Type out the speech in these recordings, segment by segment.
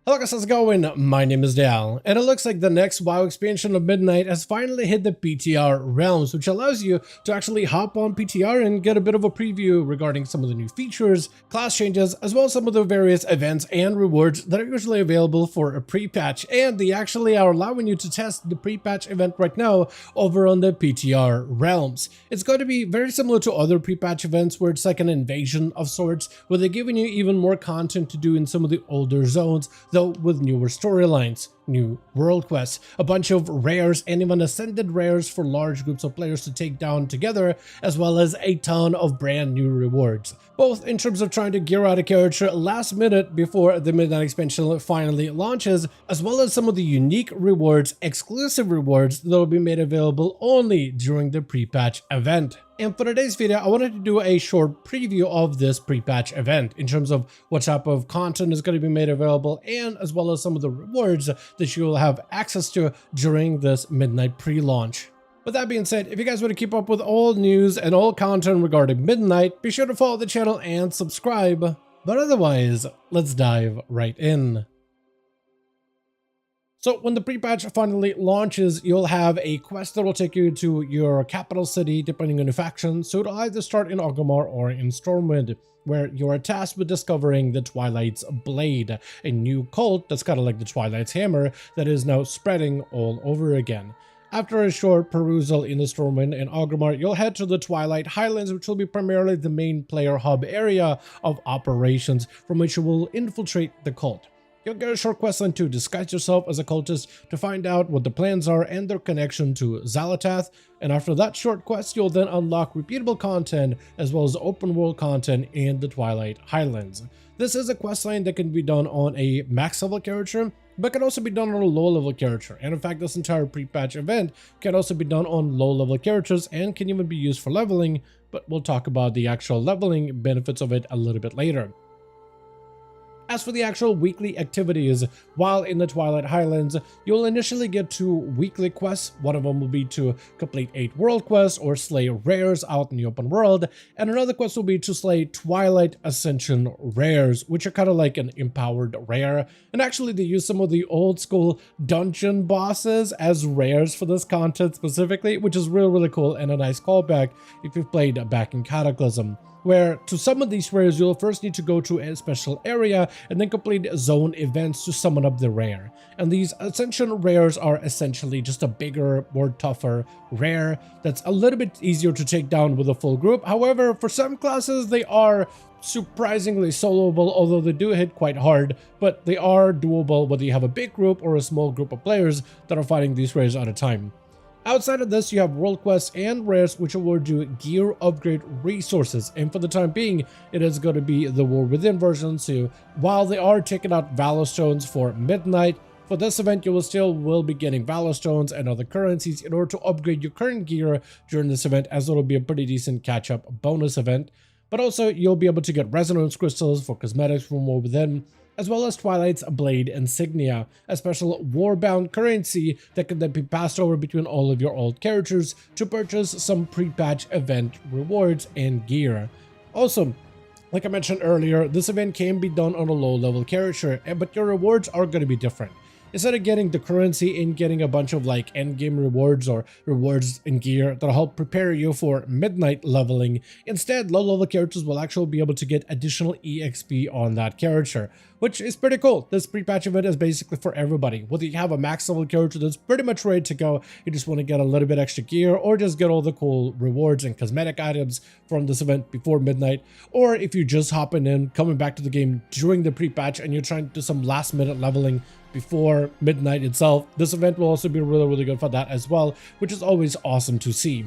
Hello guys, how's it going? My name is Dal, and it looks like the next WoW expansion of Midnight has finally hit the PTR realms, which allows you to actually hop on PTR and get a bit of a preview regarding some of the new features, class changes, as well as some of the various events and rewards that are usually available for a pre-patch, and they actually are allowing you to test the pre-patch event right now over on the PTR realms. It's going to be very similar to other pre-patch events where it's like an invasion of sorts, where they're giving you even more content to do in some of the older zones, though with newer storylines, new world quests, a bunch of rares, and even ascended rares for large groups of players to take down together, as well as a ton of brand new rewards, both in terms of trying to gear out a character last minute before the Midnight expansion finally launches, as well as some of the unique rewards, exclusive rewards that will be made available only during the pre-patch event. And for today's video, I wanted to do a short preview of this pre-patch event in terms of what type of content is going to be made available, and as well as some of the rewards that you will have access to during this Midnight pre-launch. With that being said, if you guys want to keep up with all news and all content regarding Midnight, be sure to follow the channel and subscribe. But otherwise, let's dive right in. So when the pre-patch finally launches, you'll have a quest that will take you to your capital city depending on your faction, so it'll either start in Orgrimmar or in Stormwind, where you are tasked with discovering the Twilight's Blade, a new cult that's kind of like the Twilight's Hammer that is now spreading all over again. After a short perusal in the Stormwind and Orgrimmar, you'll head to the Twilight Highlands, which will be primarily the main player hub area of operations from which you will infiltrate the cult. You'll get a short questline to disguise yourself as a cultist to find out what the plans are and their connection to Xal'atath, and after that short quest, you'll then unlock repeatable content as well as open world content in the Twilight Highlands. This is a questline that can be done on a max level character, but can also be done on a low level character, and in fact this entire pre-patch event can also be done on low level characters and can even be used for leveling, but we'll talk about the actual leveling benefits of it a little bit later. As for the actual weekly activities, while in the Twilight Highlands, you'll initially get 2 weekly quests. One of them will be to complete 8 world quests or slay rares out in the open world, and another quest will be to slay Twilight Ascension rares, which are kind of like an empowered rare. And actually they use some of the old school dungeon bosses as rares for this content specifically, which is really cool and a nice callback if you've played back in Cataclysm, where to summon these rares, you'll first need to go to a special area and then complete zone events to summon up the rare. And these Ascension rares are essentially just a bigger, more tougher rare that's a little bit easier to take down with a full group. However, for some classes, they are surprisingly soloable, although they do hit quite hard, but they are doable whether you have a big group or a small group of players that are fighting these rares at a time. Outside of this, you have world quests and rares which award you gear upgrade resources, and for the time being, it is going to be the War Within version, so while they are taking out Valor Stones for Midnight, for this event you will be getting Valor Stones and other currencies in order to upgrade your current gear during this event, as it'll be a pretty decent catch-up bonus event. But also, you'll be able to get Resonance Crystals for cosmetics from War Within, as well as Twilight's Blade Insignia, a special war-bound currency that can then be passed over between all of your old characters to purchase some pre-patch event rewards and gear. Also, like I mentioned earlier, this event can be done on a low-level character, but your rewards are going to be different. Instead of getting the currency and getting a bunch of like endgame rewards or rewards in gear that'll help prepare you for Midnight leveling, instead low-level characters will actually be able to get additional EXP on that character, which is pretty cool. This pre-patch event is basically for everybody. Whether you have a max level character that's pretty much ready to go, you just want to get a little bit extra gear, or just get all the cool rewards and cosmetic items from this event before Midnight, or if you're just hopping in, coming back to the game during the pre-patch and you're trying to do some last-minute leveling before Midnight itself, this event will also be really good for that as well, which is always awesome to see.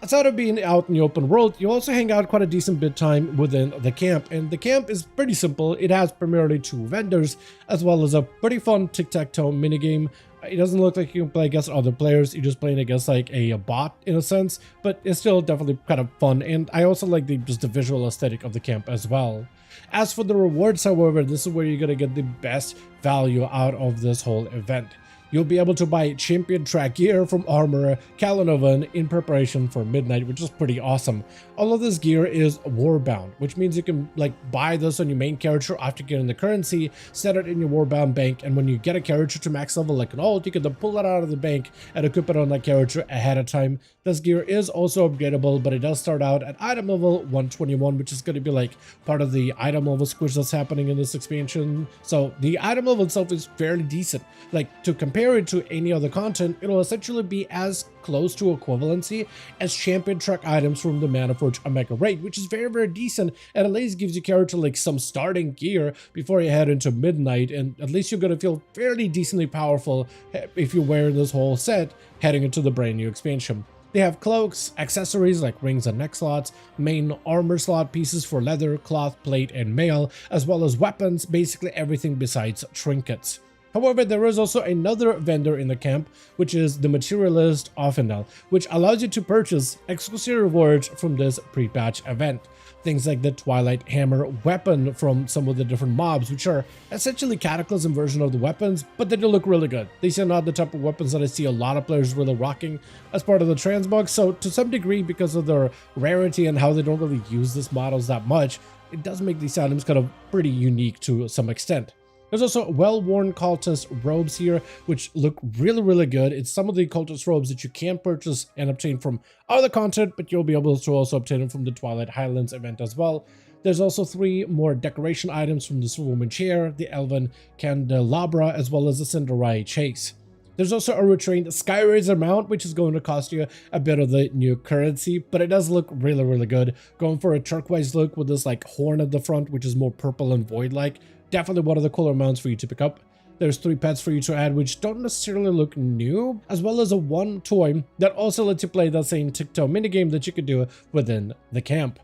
Outside of being out in the open world, you also hang out quite a decent bit of time within the camp, and the camp is pretty simple. It has primarily 2 vendors, as well as a pretty fun tic-tac-toe minigame. It doesn't look like you can play against other players, you're just playing against like a bot in a sense, but it's still definitely kind of fun, and I also like just the visual aesthetic of the camp as well. As for the rewards, however, this is where you're going to get the best value out of this whole event. You'll be able to buy champion track gear from Armor Kalinovan in preparation for midnight, which is pretty awesome. All of this gear is warbound, which means you can like buy this on your main character after getting the currency, set it in your warbound bank, and when you get a character to max level like an alt, you can then pull it out of the bank and equip it on that character ahead of time. This gear is also upgradable, but it does start out at item level 121, which is going to be like part of the item level squish that's happening in this expansion. So the item level itself is fairly decent. Like, to compare it to any other content, it'll essentially be as close to equivalency as champion track items from the Manaforge Omega Raid, which is very, very decent, and at least gives your character like some starting gear before you head into midnight, and at least you're gonna feel fairly decently powerful if you're wearing this whole set heading into the brand new expansion. They have cloaks, accessories like rings and neck slots, main armor slot pieces for leather, cloth, plate, and mail, as well as weapons, basically everything besides trinkets. However, there is also another vendor in the camp, which is the Materialist Offendel, which allows you to purchase exclusive rewards from this pre-patch event. Things like the Twilight Hammer weapon from some of the different mobs, which are essentially Cataclysm version of the weapons, but they do look really good. These are not the type of weapons that I see a lot of players really rocking as part of the transmog, so to some degree, because of their rarity and how they don't really use these models that much, it does make these items kind of pretty unique to some extent. There's also well-worn cultist robes here, which look really, really good. It's some of the cultist robes that you can purchase and obtain from other content, but you'll be able to also obtain them from the Twilight Highlands event as well. There's also 3 more decoration items from the Silverwoman Chair, the Elven Candelabra, as well as the Cinderai Chase. There's also a retrained Skyraiser mount, which is going to cost you a bit of the new currency, but it does look really, really good. Going for a turquoise look with this like horn at the front, which is more purple and void-like. Definitely one of the cooler mounts for you to pick up. There's 3 pets for you to add, which don't necessarily look new, as well as a 1 toy that also lets you play that same tick-toe minigame that you could do within the camp.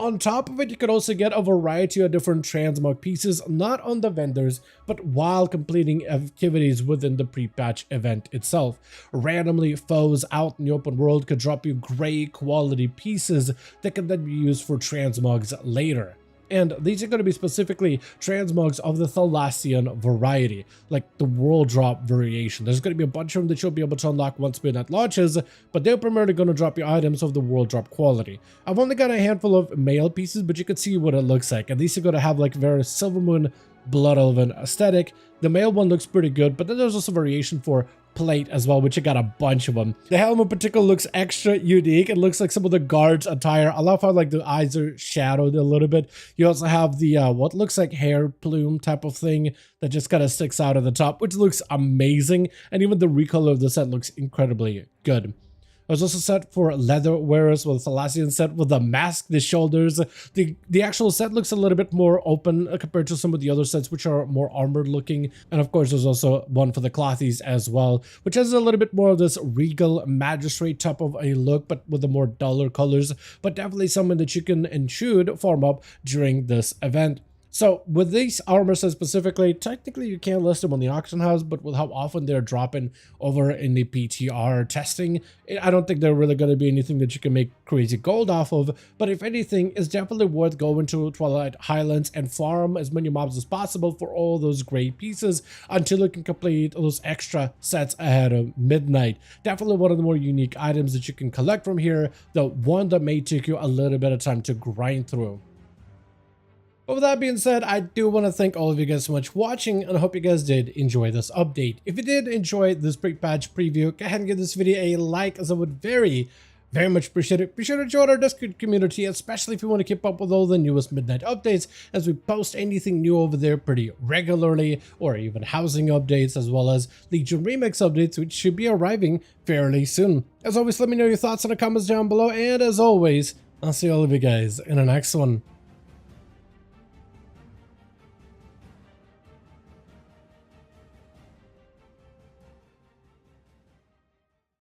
On top of it, you could also get a variety of different transmog pieces, not on the vendors, but while completing activities within the pre-patch event itself. Randomly, foes out in the open world could drop you great quality pieces that can then be used for transmogs later. And these are going to be specifically transmogs of the Thalassian variety, like the world drop variation. There's going to be a bunch of them that you'll be able to unlock once midnight launches, but they're primarily going to drop you items of the world drop quality. I've only got a handful of male pieces, but you can see what it looks like. And these are going to have like very Silvermoon Blood Elven aesthetic. The male one looks pretty good, but then there's also variation for plate as well, which I got a bunch of them. The helm in particular looks extra unique. It looks like some of the guards attire. I love how like the eyes are shadowed a little bit. You also have the what looks like hair plume type of thing that just kind of sticks out at the top, which looks amazing. And even the recolor of the set looks incredibly good. There's also set for leather wearers with Thalassian set with the mask, the shoulders. The actual set looks a little bit more open compared to some of the other sets, which are more armored looking. And of course, there's also one for the clothies as well, which has a little bit more of this regal magistrate type of a look, but with the more duller colors, but definitely something that you can and should farm up during this event. So with these armor sets specifically, technically you can't list them on the auction house, but with how often they're dropping over in the PTR testing, I don't think they're really going to be anything that you can make crazy gold off of. But if anything, it's definitely worth going to Twilight Highlands and farm as many mobs as possible for all those great pieces until you can complete those extra sets ahead of midnight. Definitely one of the more unique items that you can collect from here, the one that may take you a little bit of time to grind through. But with that being said, I do want to thank all of you guys so much for watching, and I hope you guys did enjoy this update. If you did enjoy this pre-patch preview, go ahead and give this video a like, as I would very much appreciate it. Be sure to join our Discord community, especially if you want to keep up with all the newest midnight updates, as we post anything new over there pretty regularly, or even housing updates, as well as Legion Remix updates, which should be arriving fairly soon. As always, let me know your thoughts in the comments down below, and as always, I'll see all of you guys in the next one.